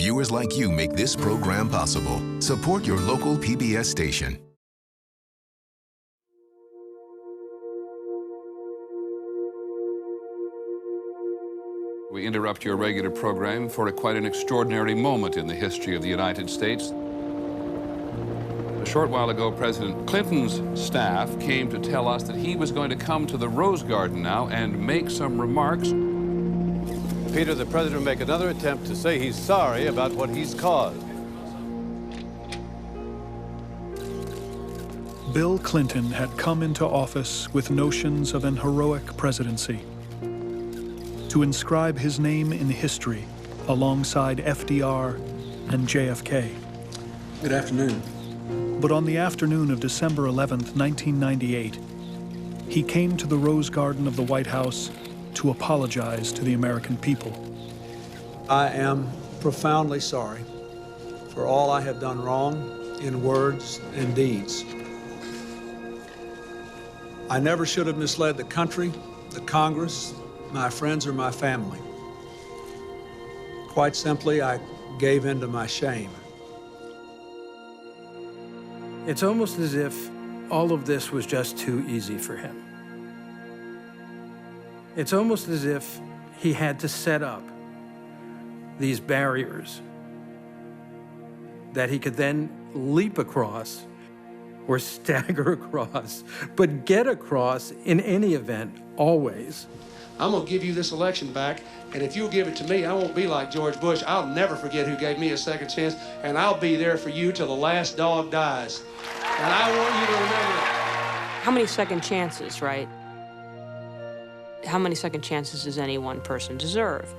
Viewers like you make this program possible. Support your local PBS station. We interrupt your regular program for quite an extraordinary moment in the history of the United States. A short while ago, President Clinton's staff came to tell us that he was going to come to the Rose Garden now and make some remarks. Peter, the president will make another attempt to say he's sorry about what he's caused. Bill Clinton had come into office with notions of an heroic presidency, to inscribe his name in history alongside FDR and JFK. Good afternoon. But on the afternoon of December 11th, 1998, he came to the Rose Garden of the White House to apologize to the American people. I am profoundly sorry for all I have done wrong in words and deeds. I never should have misled the country, the Congress, my friends, or my family. Quite simply, I gave in to my shame. It's almost as if all of this was just too easy for him. It's almost as if he had to set up these barriers that he could then leap across or stagger across, but get across in any event, always. I'm gonna give you this election back, and if you'll give it to me, I won't be like George Bush. I'll never forget who gave me a second chance, and I'll be there for you till the last dog dies. And I want you to remember that. How many second chances, right? How many second chances does any one person deserve?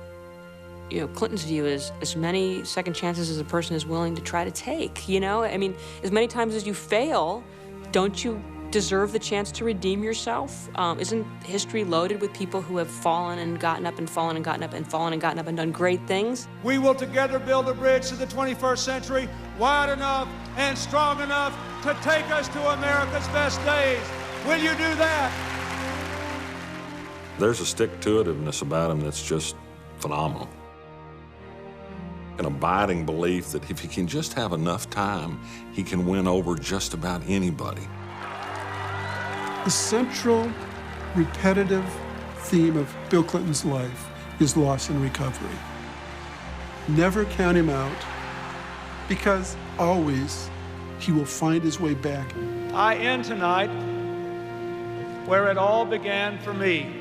You know, Clinton's view is as many second chances as a person is willing to try to take, you know? I mean, as many times as you fail, don't you deserve the chance to redeem yourself? Isn't history loaded with people who have fallen and gotten up and fallen and gotten up and fallen and gotten up and done great things? We will together build a bridge to the 21st century wide enough and strong enough to take us to America's best days. Will you do that? There's a stick-to-itiveness about him that's just phenomenal. An abiding belief that if he can just have enough time, he can win over just about anybody. The central, repetitive theme of Bill Clinton's life is loss and recovery. Never count him out, because always he will find his way back. I end tonight where it all began for me.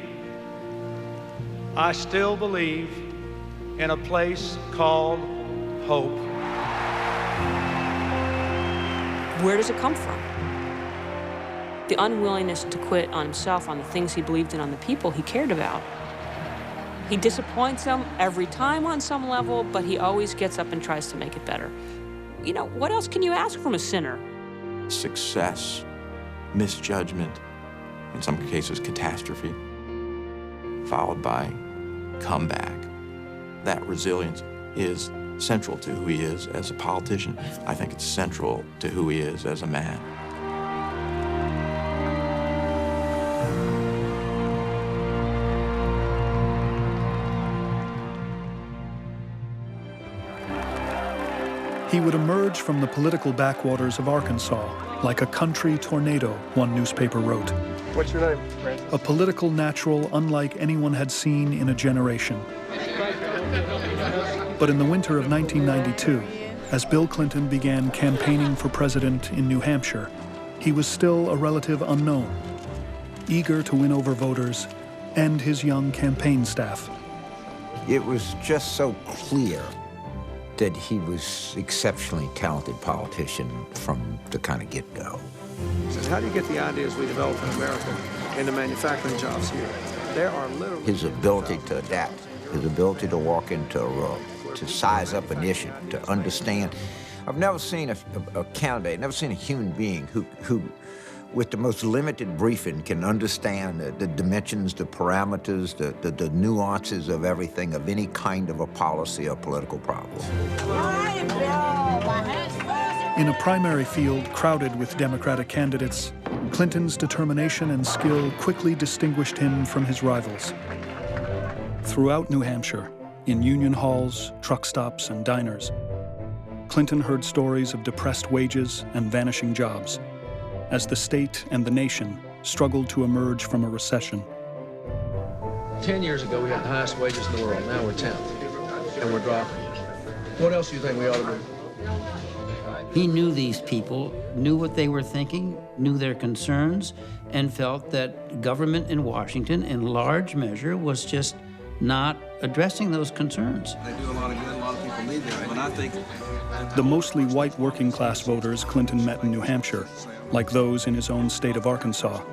I still believe in a place called hope. Where does it come from? The unwillingness to quit on himself, on the things he believed in, on the people he cared about. He disappoints them every time on some level, but he always gets up and tries to make it better. You know, what else can you ask from a sinner? Success, misjudgment, in some cases catastrophe, followed by comeback. That resilience is central to who he is as a politician. I think it's central to who he is as a man. He would emerge from the political backwaters of Arkansas like a country tornado, one newspaper wrote. What's your name, Francis? A political natural unlike anyone had seen in a generation. But in the winter of 1992, as Bill Clinton began campaigning for president in New Hampshire, he was still a relative unknown, eager to win over voters and his young campaign staff. It was just so clear that he was an exceptionally talented politician from the kind of get-go. He says, how do you get the ideas we develop in America into manufacturing jobs here? There are literally... His ability to adapt, his ability to walk into a room, to size up an issue, to understand. I've never seen a candidate, never seen a human being who with the most limited briefing can understand the dimensions, the parameters, the nuances of everything, of any kind of a policy or political problem. In a primary field crowded with Democratic candidates, Clinton's determination and skill quickly distinguished him from his rivals. Throughout New Hampshire, in union halls, truck stops, and diners. Clinton heard stories of depressed wages and vanishing jobs as the state and the nation struggled to emerge from a recession. 10 years ago, we had the highest wages in the world. Now we're 10th, and we're dropping. What else do you think we ought to do? He knew these people, knew what they were thinking, knew their concerns, and felt that government in Washington, in large measure, was just not addressing those concerns. They do a lot of good, a lot of people need them, but I think... The mostly white working-class voters Clinton met in New Hampshire, like those in his own state of Arkansas,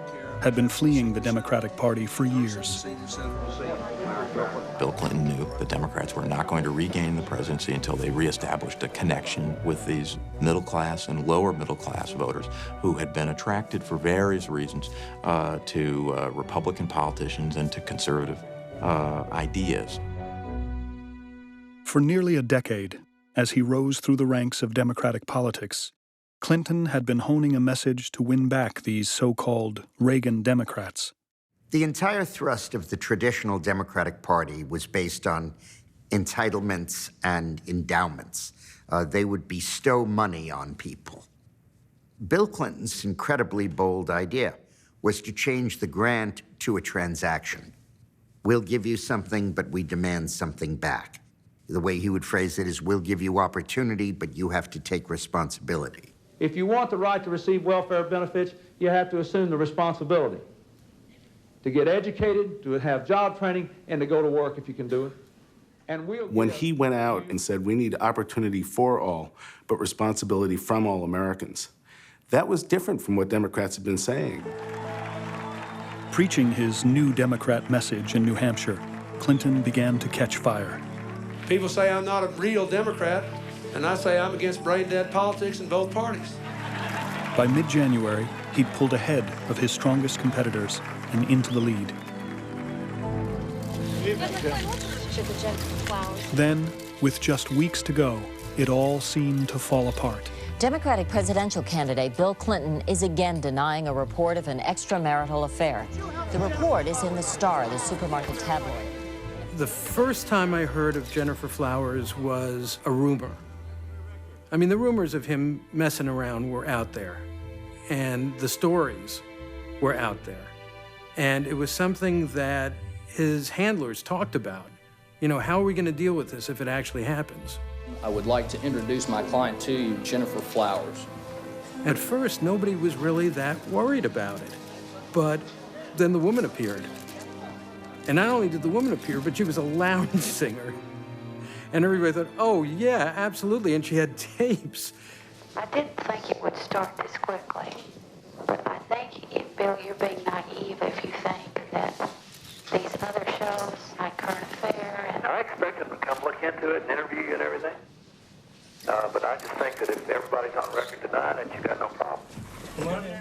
had been fleeing the Democratic Party for years. Bill Clinton knew the Democrats were not going to regain the presidency until they reestablished a connection with these middle-class and lower-middle-class voters who had been attracted for various reasons to Republican politicians and to conservative ideas. For nearly a decade, as he rose through the ranks of Democratic politics, Clinton had been honing a message to win back these so-called Reagan Democrats. The entire thrust of the traditional Democratic Party was based on entitlements and endowments. They would bestow money on people. Bill Clinton's incredibly bold idea was to change the grant to a transaction. We'll give you something, but we demand something back. The way he would phrase it is, we'll give you opportunity, but you have to take responsibility. If you want the right to receive welfare benefits, you have to assume the responsibility to get educated, to have job training, and to go to work if you can do it. And when he went out and said, we need opportunity for all, but responsibility from all Americans, that was different from what Democrats have been saying. Preaching his new Democrat message in New Hampshire, Clinton began to catch fire. People say I'm not a real Democrat, and I say I'm against brain-dead politics in both parties. By mid-January, he'd pulled ahead of his strongest competitors and into the lead. Then, with just weeks to go, it all seemed to fall apart. Democratic presidential candidate Bill Clinton is again denying a report of an extramarital affair. The report is in the Star, the supermarket tabloid. The first time I heard of Jennifer Flowers was a rumor. I mean, the rumors of him messing around were out there, and the stories were out there. And it was something that his handlers talked about. You know, how are we going to deal with this if it actually happens? I would like to introduce my client to you, Jennifer Flowers. At first, nobody was really that worried about it. But then the woman appeared. And not only did the woman appear, but she was a lounge singer. And everybody thought, oh, yeah, absolutely. And she had tapes. I didn't think it would start this quickly. But I think, Bill, you're being naive if you think that these other shows, like Current Affair and... I expect them to come look into it and interview you and everything. But I just think that if everybody's on record denying it, you got no problem.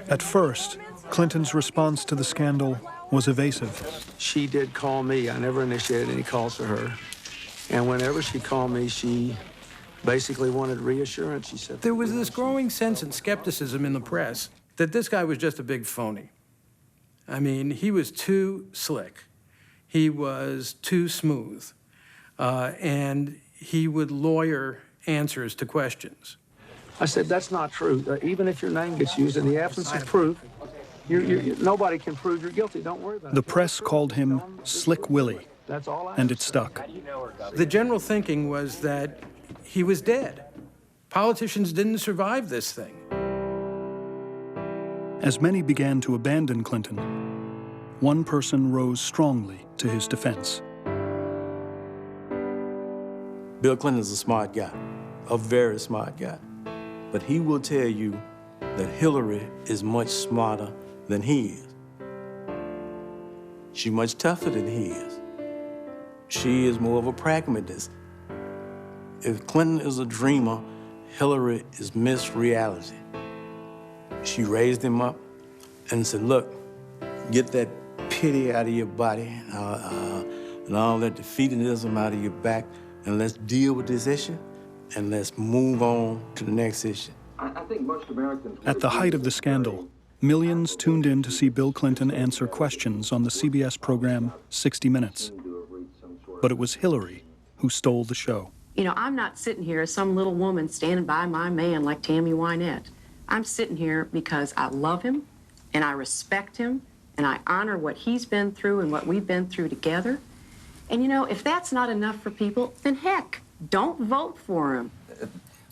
At first, Clinton's response to the scandal was evasive. She did call me. I never initiated any calls to her. And whenever she called me, she basically wanted reassurance. She said there was this growing sense and skepticism in the press that this guy was just a big phony. I mean, he was too slick. He was too smooth. And he would lawyer answers to questions. I said, that's not true. Even if your name gets used in the absence of proof, nobody can prove you're guilty. Don't worry about it. The press called him Slick Willie, and it stuck. The general thinking was that he was dead. Politicians didn't survive this thing. As many began to abandon Clinton, one person rose strongly to his defense. Bill Clinton is a smart guy, a very smart guy. But he will tell you that Hillary is much smarter than he is. She's much tougher than he is. She is more of a pragmatist. If Clinton is a dreamer, Hillary is Miss Reality. She raised him up and said, look, get that pity out of your body and all that defeatism out of your back, and let's deal with this issue, and let's move on to the next issue. I think most Americans... At the height of the scandal, millions tuned in to see Bill Clinton answer questions on the CBS program 60 Minutes. But it was Hillary who stole the show. You know, I'm not sitting here as some little woman standing by my man like Tammy Wynette. I'm sitting here because I love him, and I respect him, and I honor what he's been through and what we've been through together. And you know, if that's not enough for people, then heck, don't vote for him.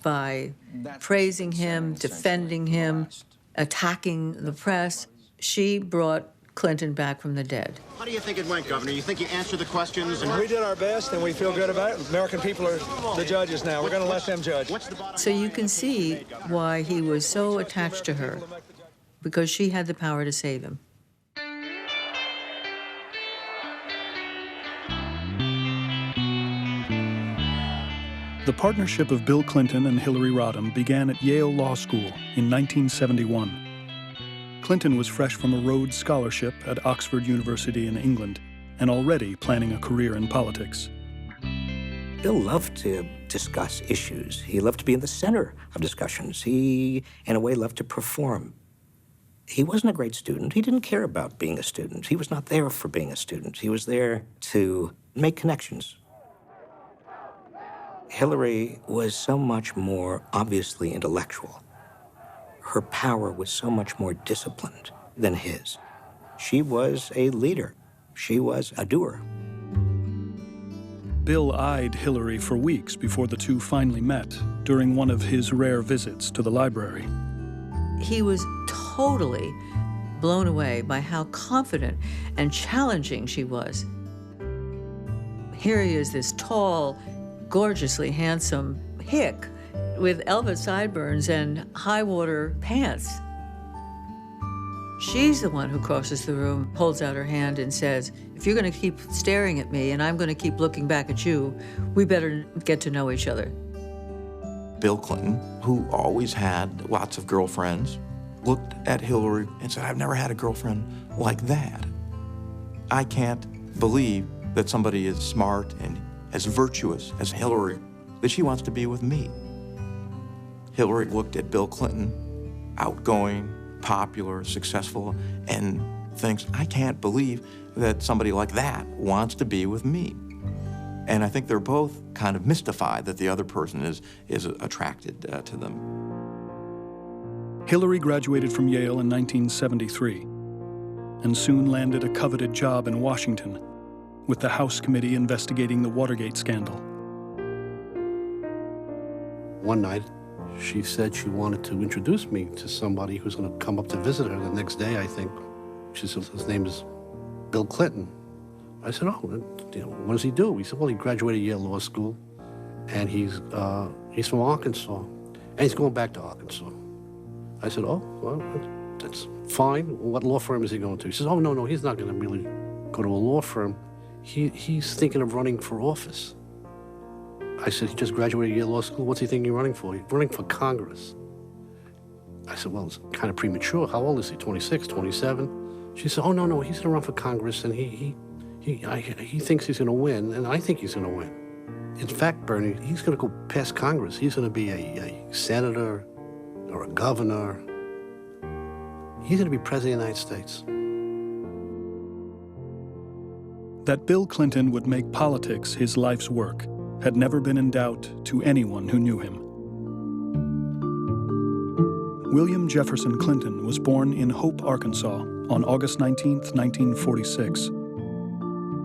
By praising him, defending him, attacking the press, she brought Clinton back from the dead. How do you think it went, Governor? You think you answered the questions? We did our best, and we feel good about it. American people are the judges now. We're going to let them judge. So you can see why he was so attached to her, because she had the power to save him. The partnership of Bill Clinton and Hillary Rodham began at Yale Law School in 1971. Clinton was fresh from a Rhodes Scholarship at Oxford University in England and already planning a career in politics. Bill loved to discuss issues. He loved to be in the center of discussions. He, in a way, loved to perform. He wasn't a great student. He didn't care about being a student. He was not there for being a student. He was there to make connections. Hillary was so much more obviously intellectual. Her power was so much more disciplined than his. She was a leader. She was a doer. Bill eyed Hillary for weeks before the two finally met during one of his rare visits to the library. He was totally blown away by how confident and challenging she was. Here he is, this tall, gorgeously handsome hick with Elvis sideburns and high-water pants. She's the one who crosses the room, holds out her hand and says, if you're going to keep staring at me and I'm going to keep looking back at you, we better get to know each other. Bill Clinton, who always had lots of girlfriends, looked at Hillary and said, I've never had a girlfriend like that. I can't believe that somebody as smart and as virtuous as Hillary, that she wants to be with me. Hillary looked at Bill Clinton, outgoing, popular, successful, and thinks, I can't believe that somebody like that wants to be with me. And I think they're both kind of mystified that the other person is attracted to them. Hillary graduated from Yale in 1973 and soon landed a coveted job in Washington with the House committee investigating the Watergate scandal. One night, she said she wanted to introduce me to somebody who's going to come up to visit her the next day, I think. She said, his name is Bill Clinton. I said, oh, what does he do? He said, well, he graduated Yale Law School, and he's from Arkansas, and he's going back to Arkansas. I said, oh, well, that's fine. What law firm is he going to? He says, oh, no, he's not going to really go to a law firm. He's thinking of running for office. I said, he just graduated Yale Law School. What's he thinking of running for? He's running for Congress. I said, well, it's kind of premature. How old is he, 26, 27? She said, oh, no, he's going to run for Congress, and he thinks he's going to win, and I think he's going to win. In fact, Bernie, he's going to go past Congress. He's going to be a senator or a governor. He's going to be president of the United States. That Bill Clinton would make politics his life's work had never been in doubt to anyone who knew him. William Jefferson Clinton was born in Hope, Arkansas on August 19, 1946.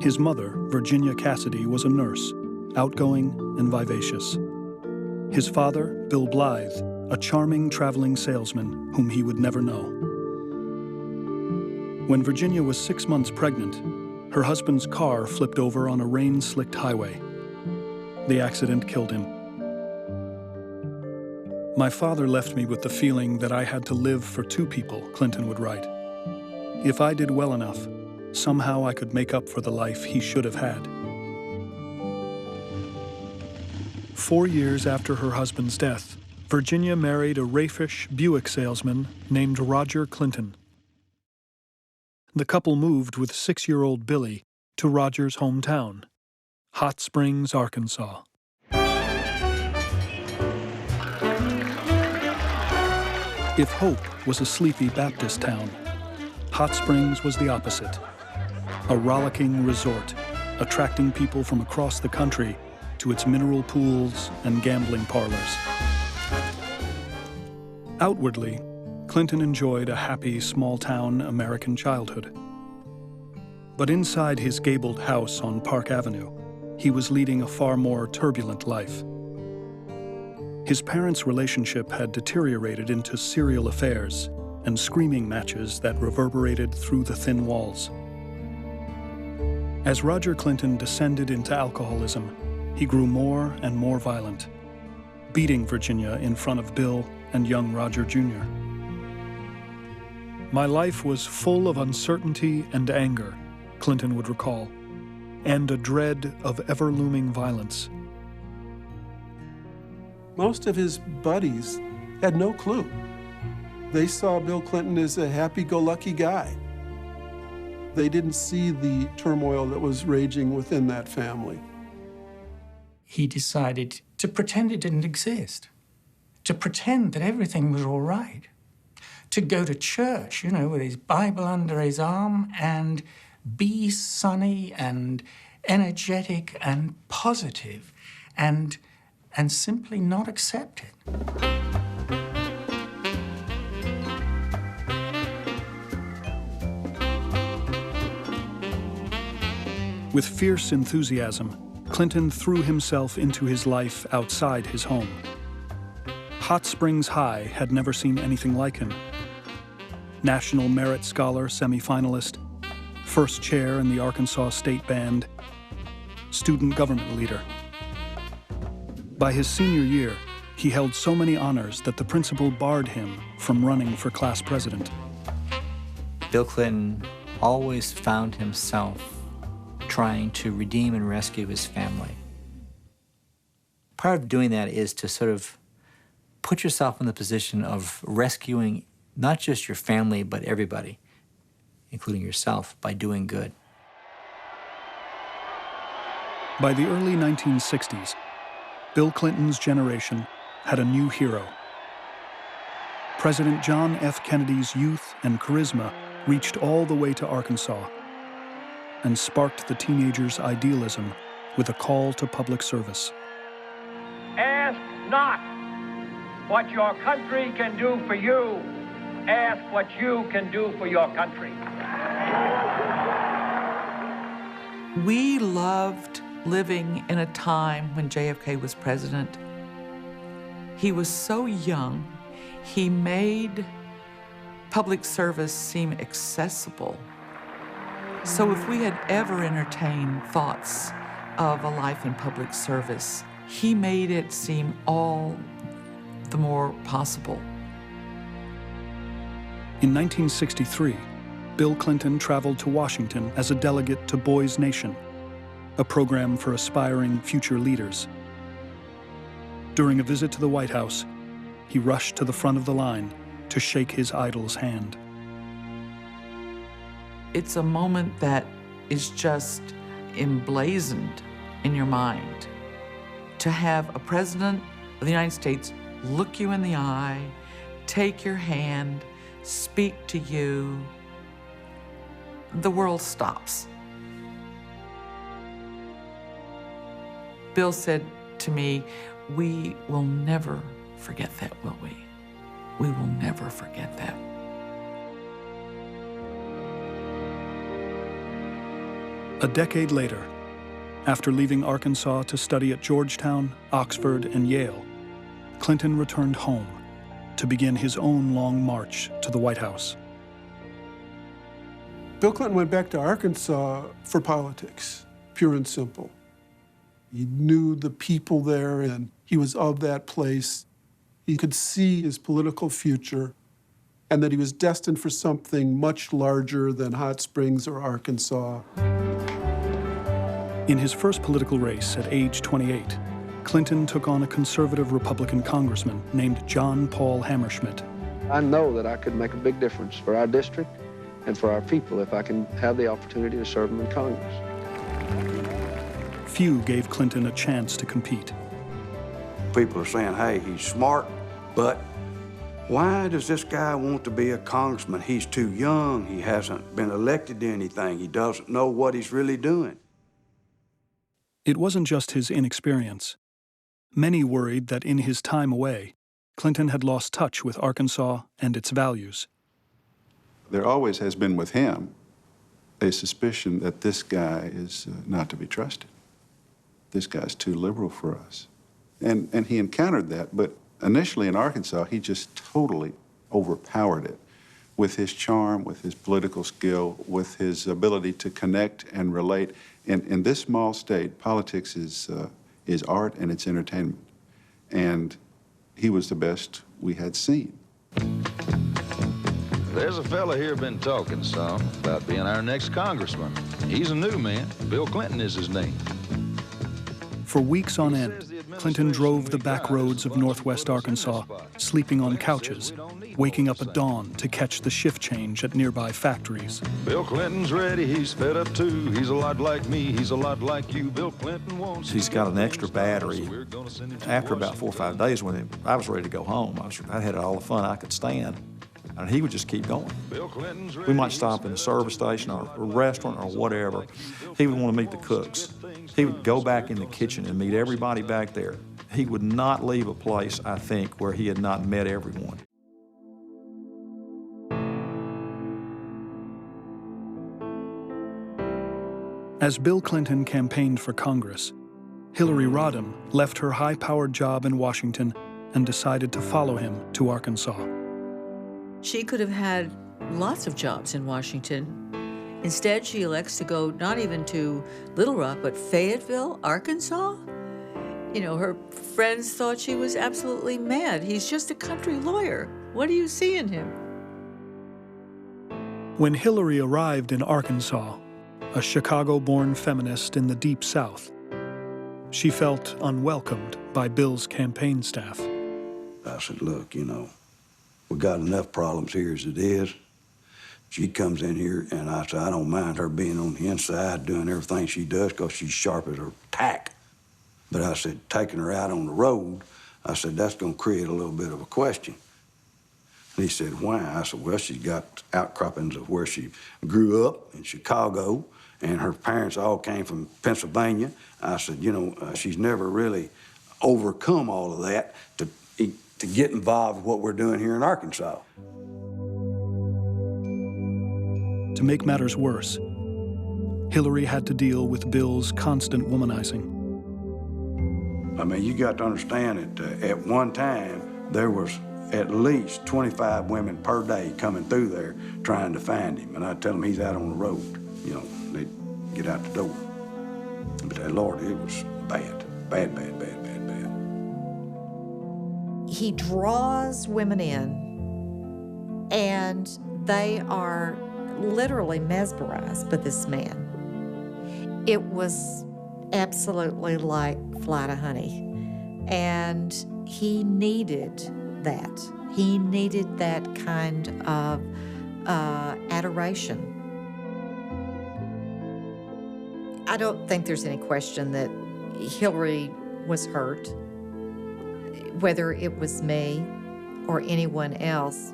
His mother, Virginia Cassidy, was a nurse, outgoing and vivacious. His father, Bill Blythe, a charming traveling salesman whom he would never know. When Virginia was 6 months pregnant, her husband's car flipped over on a rain-slicked highway. The accident killed him. My father left me with the feeling that I had to live for two people, Clinton would write. If I did well enough, somehow I could make up for the life he should have had. 4 years after her husband's death, Virginia married a raffish Buick salesman named Roger Clinton. The couple moved with 6-year-old Billy to Roger's hometown, Hot Springs, Arkansas. If Hope was a sleepy Baptist town, Hot Springs was the opposite. A rollicking resort, attracting people from across the country to its mineral pools and gambling parlors. Outwardly, Clinton enjoyed a happy, small-town American childhood. But inside his gabled house on Park Avenue, he was leading a far more turbulent life. His parents' relationship had deteriorated into serial affairs and screaming matches that reverberated through the thin walls. As Roger Clinton descended into alcoholism, he grew more and more violent, beating Virginia in front of Bill and young Roger Jr. "My life was full of uncertainty and anger," Clinton would recall, "and a dread of ever-looming violence." Most of his buddies had no clue. They saw Bill Clinton as a happy-go-lucky guy. They didn't see the turmoil that was raging within that family. He decided to pretend it didn't exist, to pretend that everything was all right, to go to church, you know, with his Bible under his arm and be sunny and energetic and positive and simply not accept it. With fierce enthusiasm, Clinton threw himself into his life outside his home. Hot Springs High had never seen anything like him. National Merit Scholar semifinalist, first chair in the Arkansas State Band, student government leader. By his senior year, he held so many honors that the principal barred him from running for class president. Bill Clinton always found himself trying to redeem and rescue his family. Part of doing that is to sort of put yourself in the position of rescuing not just your family, but everybody, including yourself, by doing good. By the early 1960s, Bill Clinton's generation had a new hero. President John F. Kennedy's youth and charisma reached all the way to Arkansas and sparked the teenagers' idealism with a call to public service. Ask not what your country can do for you. Ask what you can do for your country. We loved living in a time when JFK was president. He was so young, he made public service seem accessible. So if we had ever entertained thoughts of a life in public service, he made it seem all the more possible. In 1963, Bill Clinton traveled to Washington as a delegate to Boys Nation, a program for aspiring future leaders. During a visit to the White House, he rushed to the front of the line to shake his idol's hand. It's a moment that is just emblazoned in your mind. To have a president of the United States look you in the eye, take your hand, speak to you, the world stops. Bill said to me, "We will never forget that, will we? We will never forget that." A decade later, after leaving Arkansas to study at Georgetown, Oxford, and Yale, Clinton returned home to begin his own long march to the White House. Bill Clinton went back to Arkansas for politics, pure and simple. He knew the people there, and he was of that place. He could see his political future, and that he was destined for something much larger than Hot Springs or Arkansas. In his first political race at age 28, Clinton took on a conservative Republican congressman named John Paul Hammerschmidt. I know that I could make a big difference for our district and for our people if I can have the opportunity to serve them in Congress. Few gave Clinton a chance to compete. People are saying, hey, he's smart, but why does this guy want to be a congressman? He's too young. He hasn't been elected to anything. He doesn't know what he's really doing. It wasn't just his inexperience. Many worried that in his time away, Clinton had lost touch with Arkansas and its values. There always has been with him a suspicion that this guy is not to be trusted. This guy's too liberal for us. And he encountered that, but initially in Arkansas, he just totally overpowered it with his charm, with his political skill, with his ability to connect and relate. In this small state, politics is art and it's entertainment. And he was the best we had seen. There's a fella here been talking some about being our next congressman. He's a new man. Bill Clinton is his name. For weeks on end, Clinton drove the back roads of northwest Arkansas, sleeping on couches, waking up at dawn to catch the shift change at nearby factories. Bill Clinton's ready, he's fed up too. He's a lot like me, he's a lot like you. Bill Clinton wants... He's got an extra battery. After about 4 or 5 days, when I was ready to go home, I had all the fun I could stand. And he would just keep going. We might stop in a service station or a restaurant or whatever. He would want to meet the cooks. He would go back in the kitchen and meet everybody back there. He would not leave a place, I think, where he had not met everyone. As Bill Clinton campaigned for Congress, Hillary Rodham left her high-powered job in Washington and decided to follow him to Arkansas. She could have had lots of jobs in Washington. Instead, she elects to go not even to Little Rock, but Fayetteville, Arkansas. You know, her friends thought she was absolutely mad. He's just a country lawyer. What do you see in him? When Hillary arrived in Arkansas, a Chicago-born feminist in the Deep South, she felt unwelcomed by Bill's campaign staff. I said, look, you know, we got enough problems here as it is. She comes in here, and I said, I don't mind her being on the inside doing everything she does because she's sharp as her tack. But I said, taking her out on the road, I said, that's going to create a little bit of a question. And he said, why? I said, well, she's got outcroppings of where she grew up in Chicago, and her parents all came from Pennsylvania. I said, you know, she's never really overcome all of that to get involved with what we're doing here in Arkansas. To make matters worse, Hillary had to deal with Bill's constant womanizing. I mean, you got to understand that at one time, there was at least 25 women per day coming through there trying to find him. And I tell them he's out on the road. You know, they'd get out the door. But Lord, it was bad, bad, bad, bad, bad, bad. He draws women in, and they are literally mesmerized by this man. It was absolutely like fly to honey. And he needed that. He needed that kind of adoration. I don't think there's any question that Hillary was hurt, whether it was me or anyone else.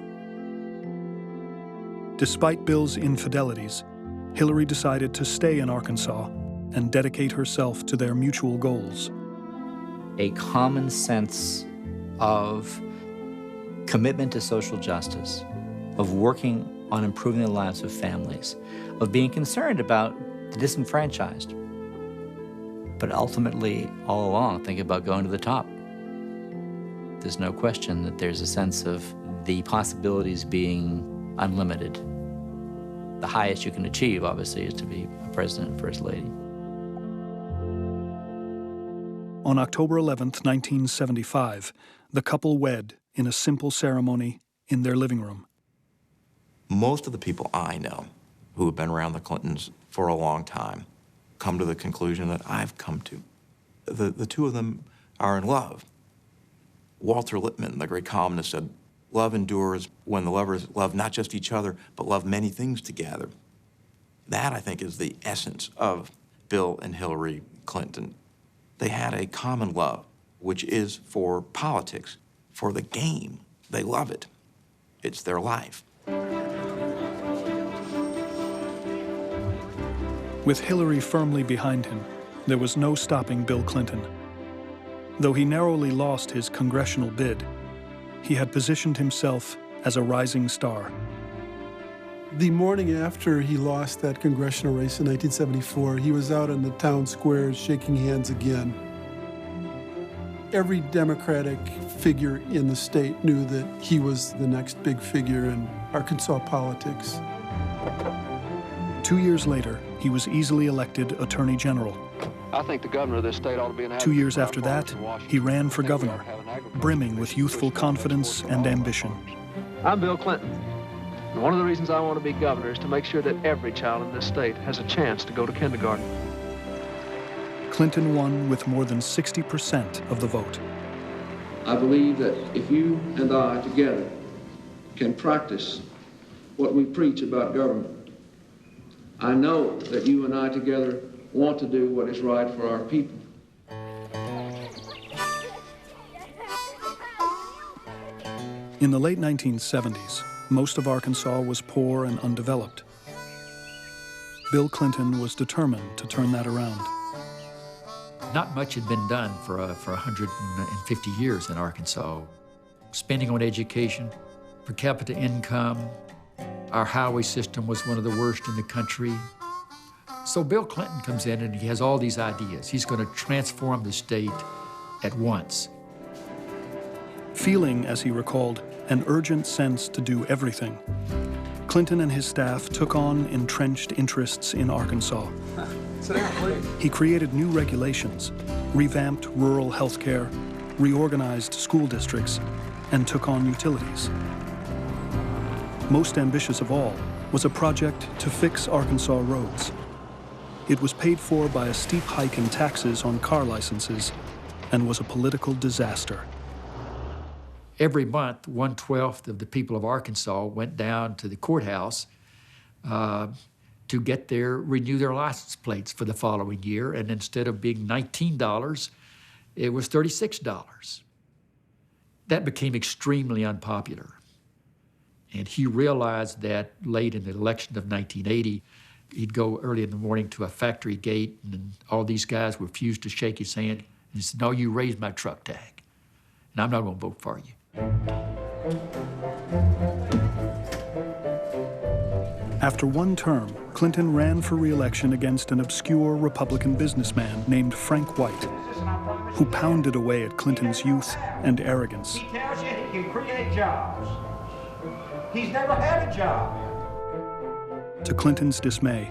Despite Bill's infidelities, Hillary decided to stay in Arkansas and dedicate herself to their mutual goals. A common sense of commitment to social justice, of working on improving the lives of families, of being concerned about the disenfranchised, but ultimately, all along, thinking about going to the top. There's no question that there's a sense of the possibilities being unlimited. The highest you can achieve, obviously, is to be a president and first lady. On October 11th, 1975, the couple wed in a simple ceremony in their living room. Most of the people I know who have been around the Clintons for a long time come to the conclusion that I've come to. The two of them are in love. Walter Lippmann, the great columnist, said, love endures when the lovers love not just each other, but love many things together. That, I think, is the essence of Bill and Hillary Clinton. They had a common love, which is for politics, for the game. They love it. It's their life. With Hillary firmly behind him, there was no stopping Bill Clinton. Though he narrowly lost his congressional bid, he had positioned himself as a rising star. The morning after he lost that congressional race in 1974, he was out in the town squares shaking hands again. Every Democratic figure in the state knew that he was the next big figure in Arkansas politics. 2 years later, he was easily elected Attorney General. I think the governor of this state ought to be an 2 years after that, he ran for governor, brimming with youthful confidence and ambition. I'm Bill Clinton. And one of the reasons I want to be governor is to make sure that every child in this state has a chance to go to kindergarten. Clinton won with more than 60% of the vote. I believe that if you and I together can practice what we preach about government, I know that you and I together want to do what is right for our people. In the late 1970s, most of Arkansas was poor and undeveloped. Bill Clinton was determined to turn that around. Not much had been done for 150 years in Arkansas. Spending on education, per capita income, our highway system was one of the worst in the country. So Bill Clinton comes in and he has all these ideas. He's going to transform the state at once. Feeling, as he recalled, an urgent sense to do everything, Clinton and his staff took on entrenched interests in Arkansas. Sit down, please. He created new regulations, revamped rural health care, reorganized school districts, and took on utilities. Most ambitious of all was a project to fix Arkansas roads. It was paid for by a steep hike in taxes on car licenses and was a political disaster. Every month, 1/12 of the people of Arkansas went down to the courthouse to renew their license plates for the following year, and instead of being $19, it was $36. That became extremely unpopular. And he realized that late in the election of 1980, he'd go early in the morning to a factory gate, and all these guys refused to shake his hand. And he said, "No, you raised my truck tag, and I'm not going to vote for you." After one term, Clinton ran for re-election against an obscure Republican businessman named Frank White, who pounded away at Clinton's youth and arrogance. He tells you he can create jobs. He's never had a job. To Clinton's dismay,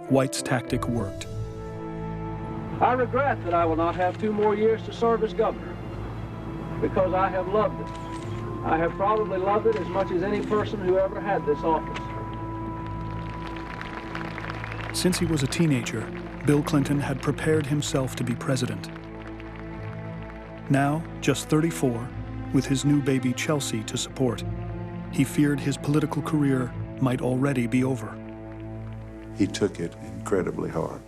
White's tactic worked. I regret that I will not have 2 more years to serve as governor, because I have loved it. I have probably loved it as much as any person who ever had this office. Since he was a teenager, Bill Clinton had prepared himself to be president. Now, just 34, with his new baby Chelsea to support, he feared his political career might already be over. He took it incredibly hard.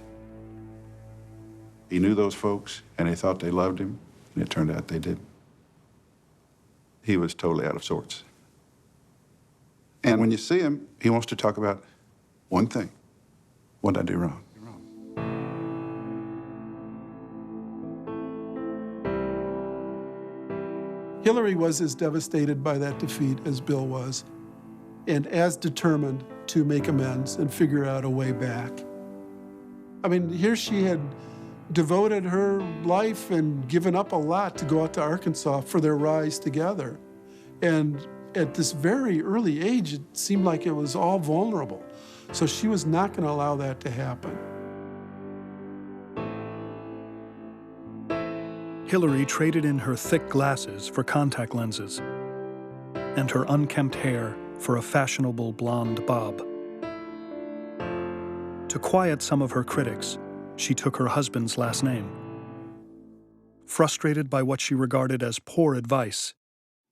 He knew those folks, and they thought they loved him, and it turned out they didn't. He was totally out of sorts. And when you see him, he wants to talk about one thing. What did I do wrong? Hillary was as devastated by that defeat as Bill was, and as determined to make amends and figure out a way back. I mean, here she had devoted her life and given up a lot to go out to Arkansas for their rise together. And at this very early age, it seemed like it was all vulnerable. So she was not going to allow that to happen. Hillary traded in her thick glasses for contact lenses and her unkempt hair for a fashionable blonde bob. To quiet some of her critics, she took her husband's last name. Frustrated by what she regarded as poor advice,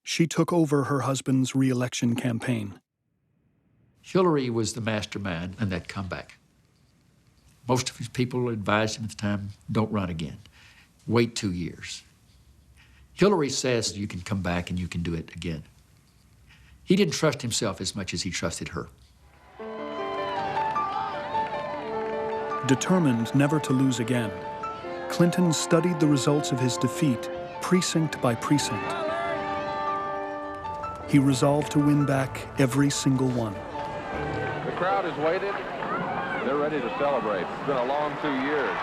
she took over her husband's re-election campaign. Hillary was the mastermind in that comeback. Most of his people advised him at the time, don't run again. Wait 2 years. Hillary says you can come back and you can do it again. He didn't trust himself as much as he trusted her. Determined never to lose again, Clinton studied the results of his defeat precinct by precinct. He resolved to win back every single one. The crowd has waited. They're ready to celebrate. It's been a long 2 years.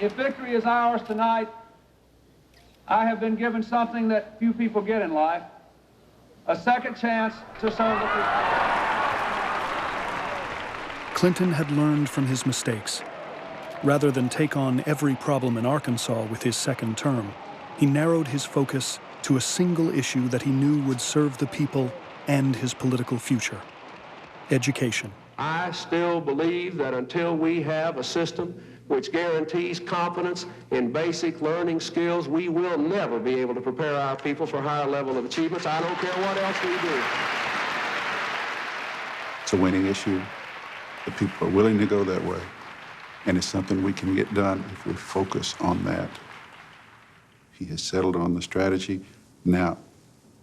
If victory is ours tonight, I have been given something that few people get in life, a second chance to serve the people. Clinton had learned from his mistakes. Rather than take on every problem in Arkansas with his second term, he narrowed his focus to a single issue that he knew would serve the people and his political future: education. I still believe that until we have a system which guarantees competence in basic learning skills, we will never be able to prepare our people for a higher level of achievements. I don't care what else we do. It's a winning issue. The people are willing to go that way. And it's something we can get done if we focus on that. He has settled on the strategy. Now,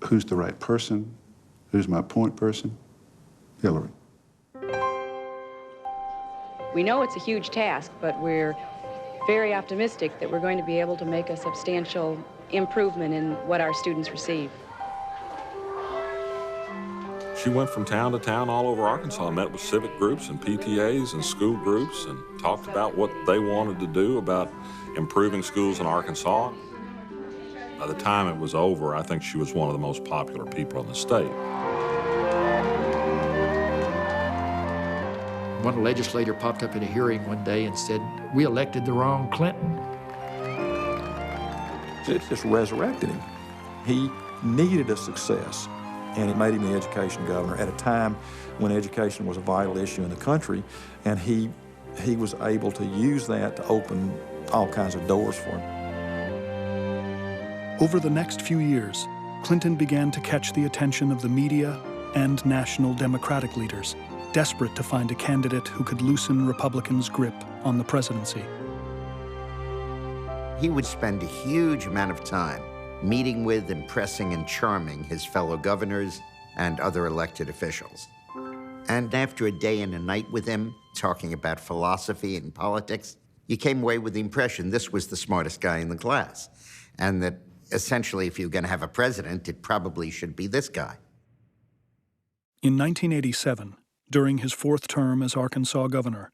who's the right person? Who's my point person? Hillary. We know it's a huge task, but we're very optimistic that we're going to be able to make a substantial improvement in what our students receive. She went from town to town all over Arkansas, met with civic groups and PTAs and school groups, and talked about what they wanted to do about improving schools in Arkansas. By the time it was over, I think she was one of the most popular people in the state. One legislator popped up in a hearing one day and said, "We elected the wrong Clinton." It just resurrected him. He needed a success, and it made him the education governor at a time when education was a vital issue in the country, and he was able to use that to open all kinds of doors for him. Over the next few years, Clinton began to catch the attention of the media and national Democratic leaders, desperate to find a candidate who could loosen Republicans' grip on the presidency. He would spend a huge amount of time meeting with, impressing, and charming his fellow governors and other elected officials. And after a day and a night with him, talking about philosophy and politics, you came away with the impression this was the smartest guy in the class, and that essentially, if you're going to have a president, it probably should be this guy. In 1987, during his fourth term as Arkansas governor,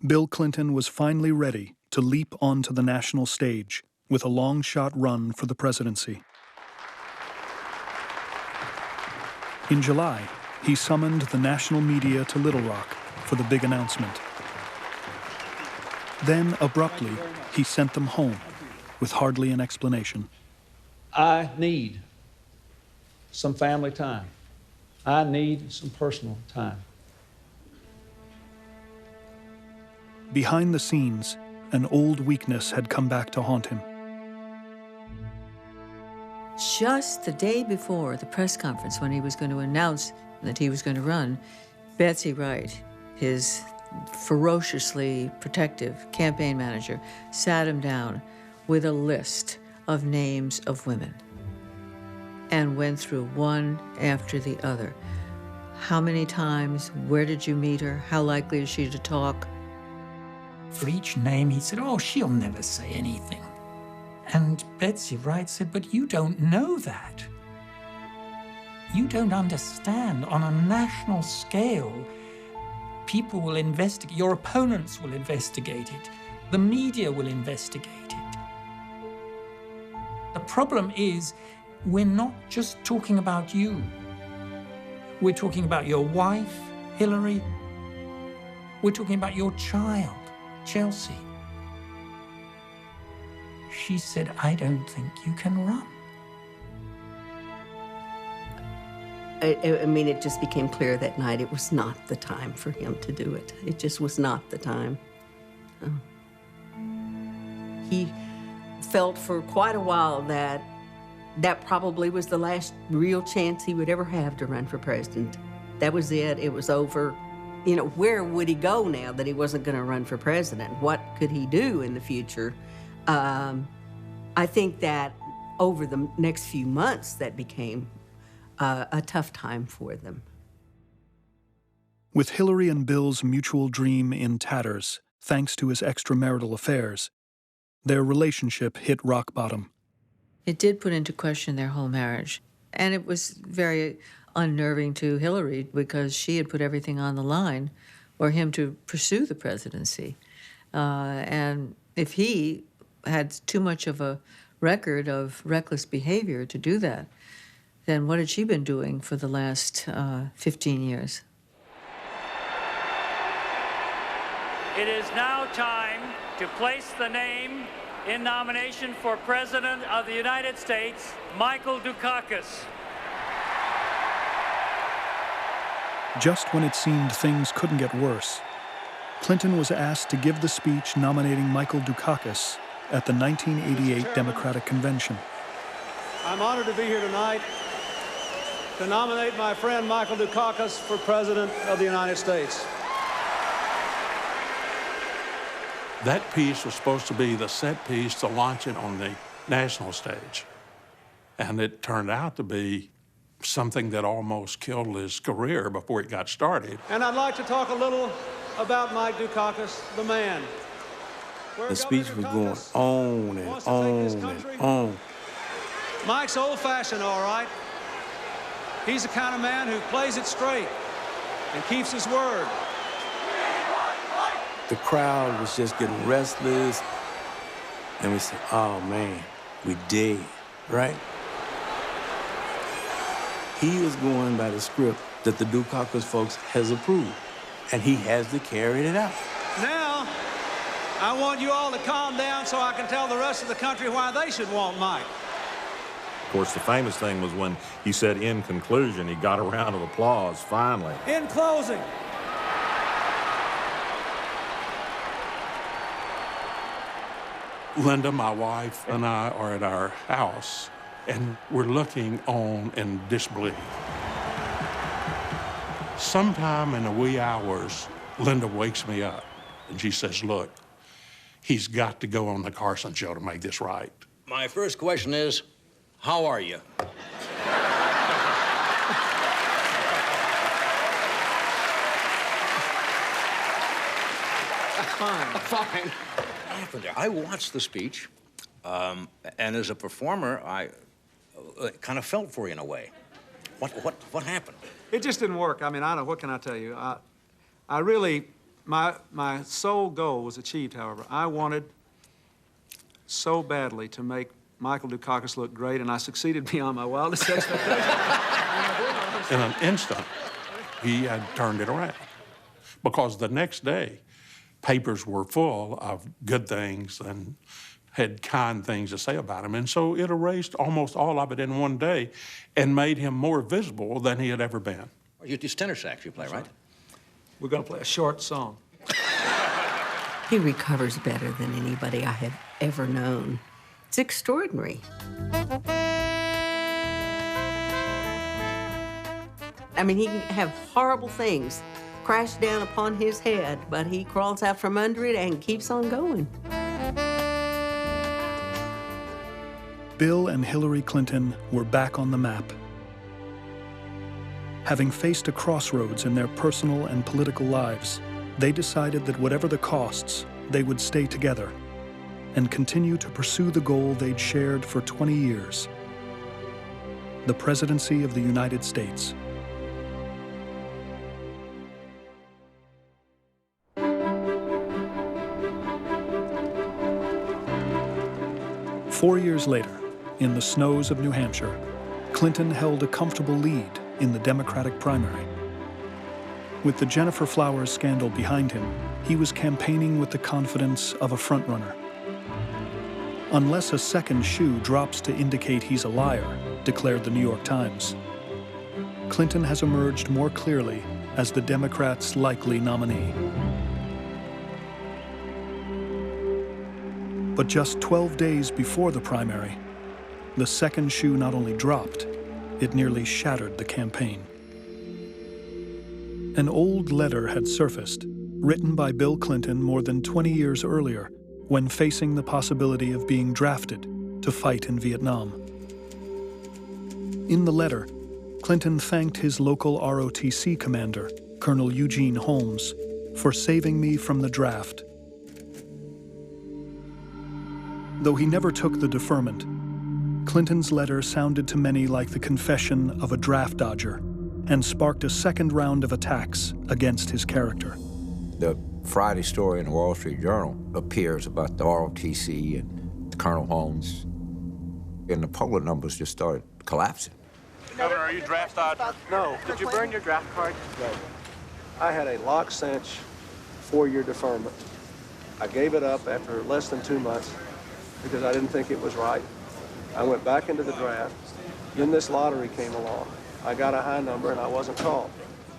Bill Clinton was finally ready to leap onto the national stage with a long-shot run for the presidency. In July, he summoned the national media to Little Rock for the big announcement. Then, abruptly, he sent them home with hardly an explanation. I need some family time. I need some personal time. Behind the scenes, an old weakness had come back to haunt him. Just the day before the press conference when he was going to announce that he was going to run, Betsy Wright, his ferociously protective campaign manager, sat him down with a list of names of women and went through one after the other. How many times? Where did you meet her? How likely is she to talk? For each name, he said, "Oh, she'll never say anything." And Betsy Wright said, "But you don't know that. You don't understand. On a national scale, people will investigate, your opponents will investigate it, the media will investigate it. The problem is, we're not just talking about you. We're talking about your wife, Hillary. We're talking about your child, Chelsea." She said, "I don't think you can run." I mean, it just became clear that night it was not the time for him to do it. It just was not the time. He felt for quite a while that that probably was the last real chance he would ever have to run for president. That was it. It was over. You know, where would he go now that he wasn't going to run for president? What could he do in the future? I think that over the next few months, that became a tough time for them. With Hillary and Bill's mutual dream in tatters, thanks to his extramarital affairs. Their relationship hit rock bottom. It did put into question their whole marriage. And it was very unnerving to Hillary because she had put everything on the line for him to pursue the presidency. And if he had too much of a record of reckless behavior to do that, then what had she been doing for the last 15 years? It is now time to place the name in nomination for President of the United States, Michael Dukakis. Just when it seemed things couldn't get worse, Clinton was asked to give the speech nominating Michael Dukakis at the 1988 Democratic Convention. I'm honored to be here tonight to nominate my friend Michael Dukakis for President of the United States. That piece was supposed to be the set piece to launch it on the national stage. And it turned out to be something that almost killed his career before it got started. And I'd like to talk a little about Mike Dukakis, the man. The speech was going on and on and on. Mike's old-fashioned, all right. He's the kind of man who plays it straight and keeps his word. The crowd was just getting restless, and we said, oh man, we dead, right? He was going by the script that the Dukakis folks has approved, and he has to carry it out. Now, I want you all to calm down so I can tell the rest of the country why they should want Mike. Of course, the famous thing was when he said, in conclusion, he got a round of applause, finally. In closing, Linda, my wife, and I are at our house, and we're looking on in disbelief. Sometime in the wee hours, Linda wakes me up, and she says, look, he's got to go on the Carson show to make this right. My first question is, how are you? Fine. I watched the speech, and as a performer, I kind of felt for you in a way. What happened? It just didn't work. I mean, I don't know, what can I tell you? I really, my sole goal was achieved, however. I wanted so badly to make Michael Dukakis look great, and I succeeded beyond my wildest expectations. In an instant, he had turned it around. Because the next day, papers were full of good things and had kind things to say about him. And so it erased almost all of it in one day and made him more visible than he had ever been. It's tenor sax you play, right? We're going to play a short song. He recovers better than anybody I have ever known. It's extraordinary. I mean, he can have horrible things crash down upon his head, but he crawls out from under it and keeps on going. Bill and Hillary Clinton were back on the map. Having faced a crossroads in their personal and political lives, they decided that whatever the costs, they would stay together and continue to pursue the goal they'd shared for 20 years, the presidency of the United States. Four years later, in the snows of New Hampshire, Clinton held a comfortable lead in the Democratic primary. With the Jennifer Flowers scandal behind him, he was campaigning with the confidence of a frontrunner. Unless a second shoe drops to indicate he's a liar, declared the New York Times, Clinton has emerged more clearly as the Democrats' likely nominee. But just 12 days before the primary, the second shoe not only dropped, it nearly shattered the campaign. An old letter had surfaced, written by Bill Clinton more than 20 years earlier, when facing the possibility of being drafted to fight in Vietnam. In the letter, Clinton thanked his local ROTC commander, Colonel Eugene Holmes, for saving me from the draft Though he never took the deferment, Clinton's letter sounded to many like the confession of a draft dodger and sparked a second round of attacks against his character. The Friday story in the Wall Street Journal appears about the ROTC and Colonel Holmes, and the polling numbers just started collapsing. Governor, are you draft dodger? No. Did you burn your draft card? No. I had a lock-cinch 4-year deferment. I gave it up after less than 2 months because I didn't think it was right. I went back into the draft. Then this lottery came along. I got a high number and I wasn't called.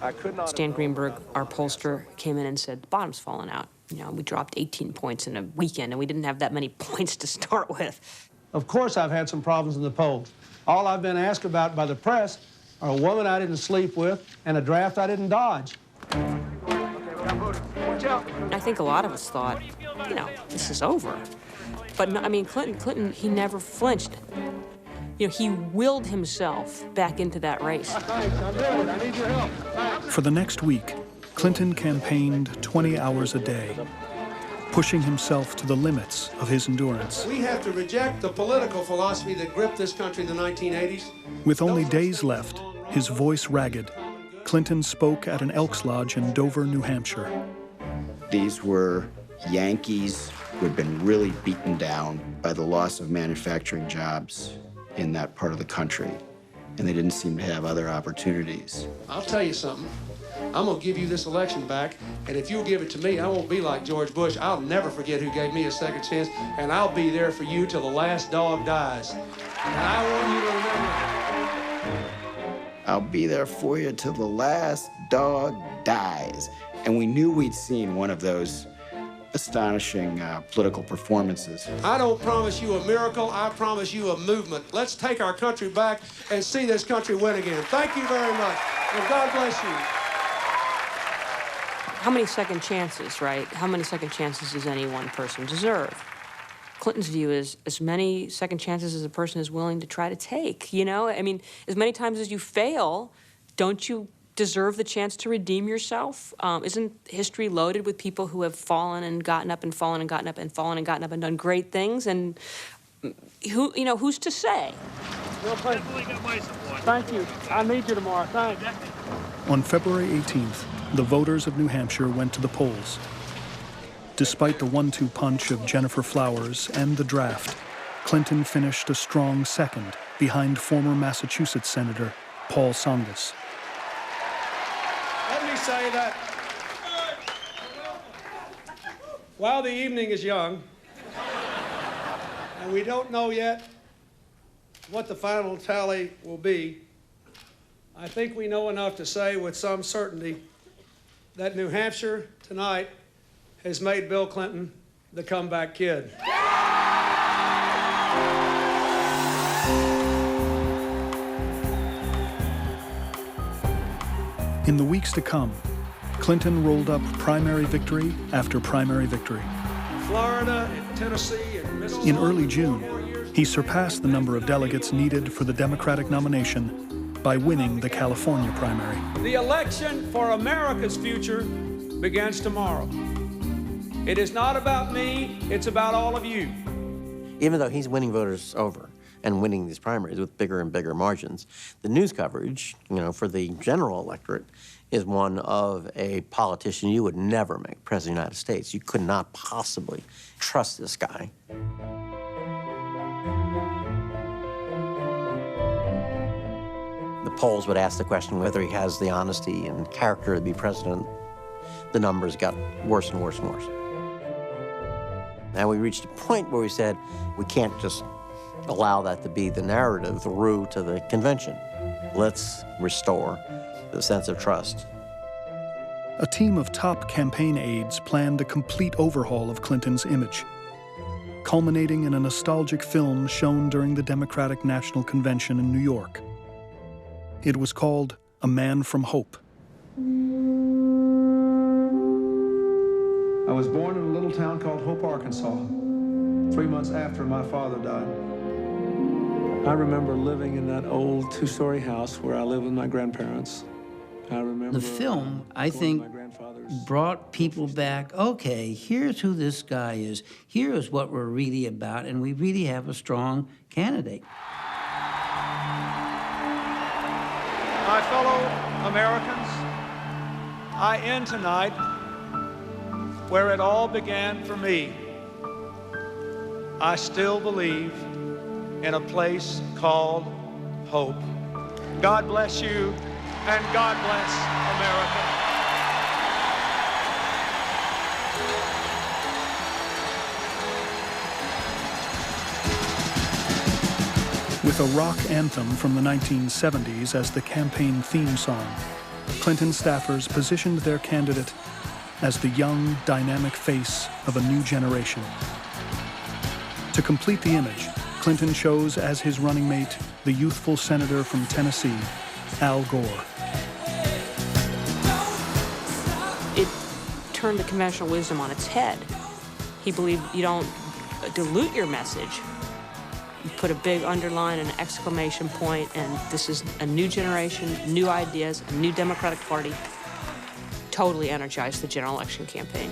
I could not. Stan Greenberg, our pollster, came in and said, the bottom's falling out. You know, we dropped 18 points in a weekend and we didn't have that many points to start with. Of course I've had some problems in the polls. All I've been asked about by the press are a woman I didn't sleep with and a draft I didn't dodge. I think a lot of us thought, you know, this is over. But, no, I mean, Clinton, he never flinched. You know, he willed himself back into that race. For the next week, Clinton campaigned 20 hours a day, pushing himself to the limits of his endurance. We have to reject the political philosophy that gripped this country in the 1980s. With only days left, his voice ragged, Clinton spoke at an Elks Lodge in Dover, New Hampshire. These were Yankees who had been really beaten down by the loss of manufacturing jobs in that part of the country, and they didn't seem to have other opportunities. I'll tell you something. I'm going to give you this election back, and if you'll give it to me, I won't be like George Bush. I'll never forget who gave me a second chance, and I'll be there for you till the last dog dies. And I want you to remember. I'll be there for you till the last dog dies. And we knew we'd seen one of those astonishing political performances. I don't promise you a miracle, I promise you a movement. Let's take our country back and see this country win again. Thank you very much, and God bless you. How many second chances, right? How many second chances does any one person deserve? Clinton's view is as many second chances as a person is willing to try to take, you know? I mean, as many times as you fail, don't you deserve the chance to redeem yourself? Isn't history loaded with people who have fallen and gotten up and fallen and gotten up and fallen and gotten up and done great things? And who, you know, who's to say? Thank you. I need you tomorrow. Thanks. On February 18th, the voters of New Hampshire went to the polls. Despite the 1-2 punch of Jennifer Flowers and the draft, Clinton finished a strong second behind former Massachusetts Senator Paul Tsongas. Let me say that while the evening is young, and we don't know yet what the final tally will be, I think we know enough to say with some certainty that New Hampshire tonight has made Bill Clinton the comeback kid. In the weeks to come, Clinton rolled up primary victory after primary victory. Florida and Tennessee and Mississippi. In early June, he surpassed the number of delegates needed for the Democratic nomination by winning the California primary. The election for America's future begins tomorrow. It is not about me, it's about all of you. Even though he's winning voters over and winning these primaries with bigger and bigger margins, the news coverage, you know, for the general electorate is one of a politician you would never make president of the United States. You could not possibly trust this guy. The polls would ask the question whether he has the honesty and character to be president. The numbers got worse and worse and worse. Now we reached a point where we said, we can't just allow that to be the narrative, the route to the convention. Let's restore the sense of trust. A team of top campaign aides planned a complete overhaul of Clinton's image, culminating in a nostalgic film shown during the Democratic National Convention in New York. It was called A Man from Hope. I was born in a little town called Hope, Arkansas, 3 months after my father died. I remember living in that old 2-story house where I lived with my grandparents. The film, I think, brought people back, okay, here's who this guy is, here's what we're really about, and we really have a strong candidate. My fellow Americans, I end tonight where it all began for me. I still believe in a place called hope. God bless you, and God bless America. With a rock anthem from the 1970s as the campaign theme song, Clinton staffers positioned their candidate as the young, dynamic face of a new generation. To complete the image, Clinton chose as his running mate the youthful senator from Tennessee, Al Gore. It turned the conventional wisdom on its head. He believed you don't dilute your message. You put a big underline and an exclamation point, and this is a new generation, new ideas, a new Democratic Party. Totally energized the general election campaign.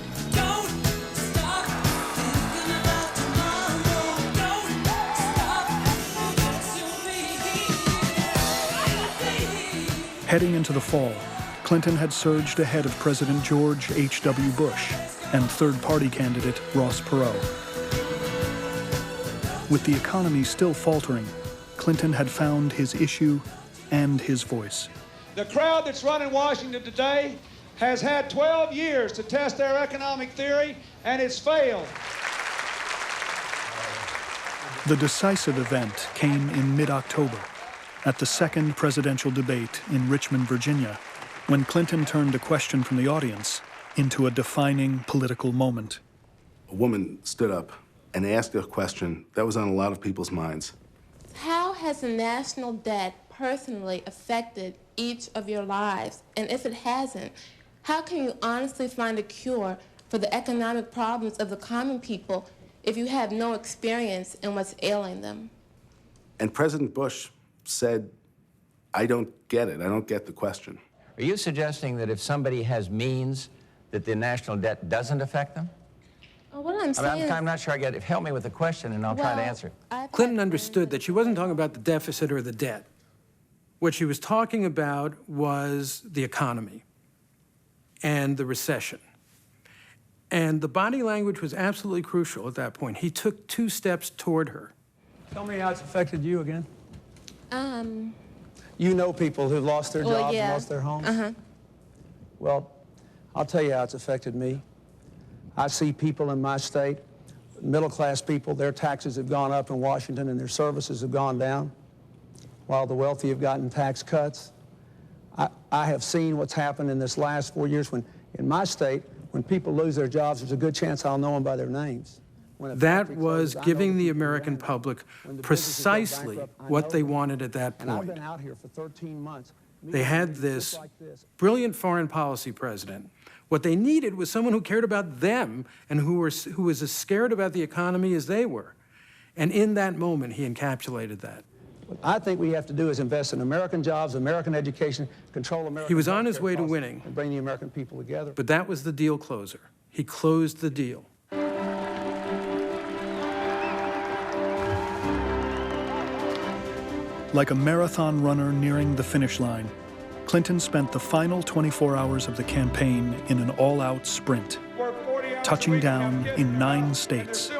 Heading into the fall, Clinton had surged ahead of President George H.W. Bush and third-party candidate Ross Perot. With the economy still faltering, Clinton had found his issue and his voice. The crowd that's running Washington today has had 12 years to test their economic theory, and it's failed. The decisive event came in mid-October, at the second presidential debate in Richmond, Virginia, when Clinton turned a question from the audience into a defining political moment. A woman stood up and asked a question that was on a lot of people's minds. How has the national debt personally affected each of your lives? And if it hasn't, how can you honestly find a cure for the economic problems of the common people if you have no experience in what's ailing them? And President Bush said, I don't get it. I don't get the question. Are you suggesting that if somebody has means, that the national debt doesn't affect them? What I'm saying I'm not sure I get it. Help me with the question, and I'll try to answer it. Clinton understood that she wasn't talking about the deficit or the debt. What she was talking about was the economy and the recession. And the body language was absolutely crucial at that point. He took 2 steps toward her. Tell me how it's affected you again. You know people who've lost their jobs and lost their homes? Well, I'll tell you how it's affected me. I see people in my state, middle-class people, their taxes have gone up in Washington and their services have gone down, while the wealthy have gotten tax cuts. I have seen what's happened in this last 4 years when, in my state, when people lose their jobs, there's a good chance I'll know them by their names. That was giving the American public precisely what they wanted at that And I've point. been out here for 13 months. They had this brilliant foreign policy president. What they needed was someone who cared about them and who was as scared about the economy as they were. And in that moment, he encapsulated that. What I think we have to do is invest in American jobs, American education, control American He was on his healthcare way to costs, winning. and bring the American people together. But that was the deal closer. He closed the deal. Like a marathon runner nearing the finish line, Clinton spent the final 24 hours of the campaign in an all-out sprint, touching down in 9 states.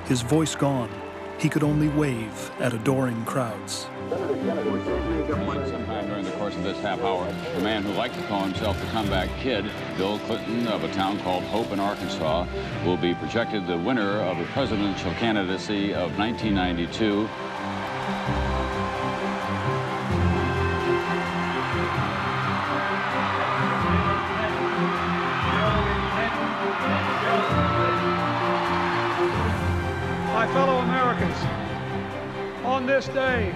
His voice gone, he could only wave at adoring crowds. Sometime during the course of this half hour, the man who liked to call himself the comeback kid, Bill Clinton of a town called Hope in Arkansas, will be projected the winner of the presidential candidacy of 1992. My fellow Americans, on this day,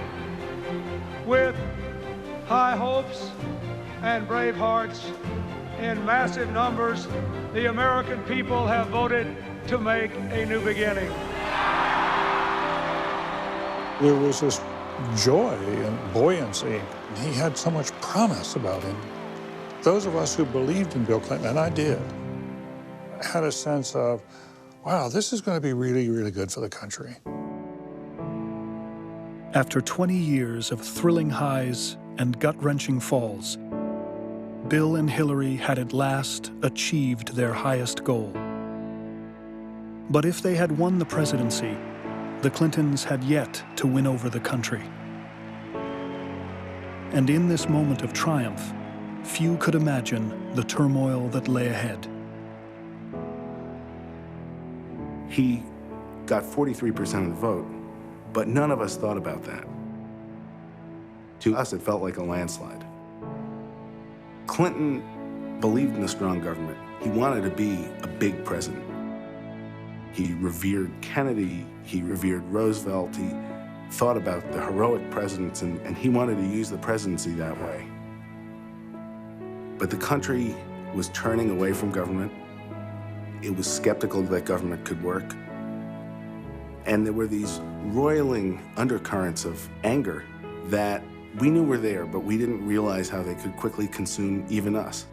with high hopes and brave hearts, in massive numbers, the American people have voted to make a new beginning. There was this joy and buoyancy. He had so much promise about him. Those of us who believed in Bill Clinton, and I did, had a sense of, wow, this is going to be really, really good for the country. After 20 years of thrilling highs and gut-wrenching falls, Bill and Hillary had at last achieved their highest goal. But if they had won the presidency, the Clintons had yet to win over the country. And in this moment of triumph, few could imagine the turmoil that lay ahead. He got 43% of the vote, but none of us thought about that. To us, it felt like a landslide. Clinton believed in a strong government. He wanted to be a big president. He revered Kennedy, he revered Roosevelt, he thought about the heroic presidents, and he wanted to use the presidency that way. But the country was turning away from government. It was skeptical that government could work. And there were these roiling undercurrents of anger that we knew were there, but we didn't realize how they could quickly consume even us.